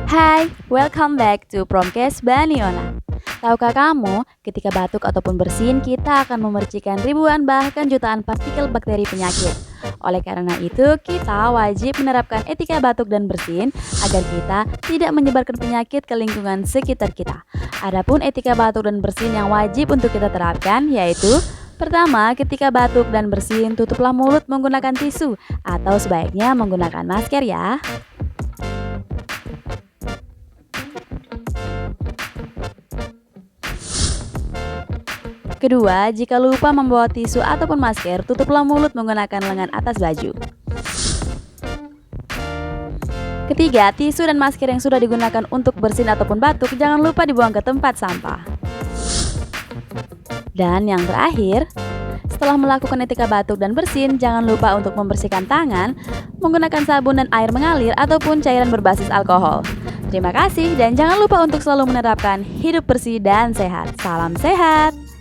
Hai, welcome back to Promkes Baniola. Tahukah kamu, ketika batuk ataupun bersin, kita akan memercikan ribuan bahkan jutaan partikel bakteri penyakit. Oleh karena itu, kita wajib menerapkan etika batuk dan bersin agar kita tidak menyebarkan penyakit ke lingkungan sekitar kita. Adapun etika batuk dan bersin yang wajib untuk kita terapkan yaitu: pertama, ketika batuk dan bersin, tutuplah mulut menggunakan tisu atau sebaiknya menggunakan masker ya. Kedua, jika lupa membawa tisu ataupun masker, tutuplah mulut menggunakan lengan atas baju. Ketiga, tisu dan masker yang sudah digunakan untuk bersin ataupun batuk jangan lupa dibuang ke tempat sampah. Dan yang terakhir, setelah melakukan etika batuk dan bersin, jangan lupa untuk membersihkan tangan menggunakan sabun dan air mengalir ataupun cairan berbasis alkohol. Terima kasih dan jangan lupa untuk selalu menerapkan hidup bersih dan sehat. Salam sehat!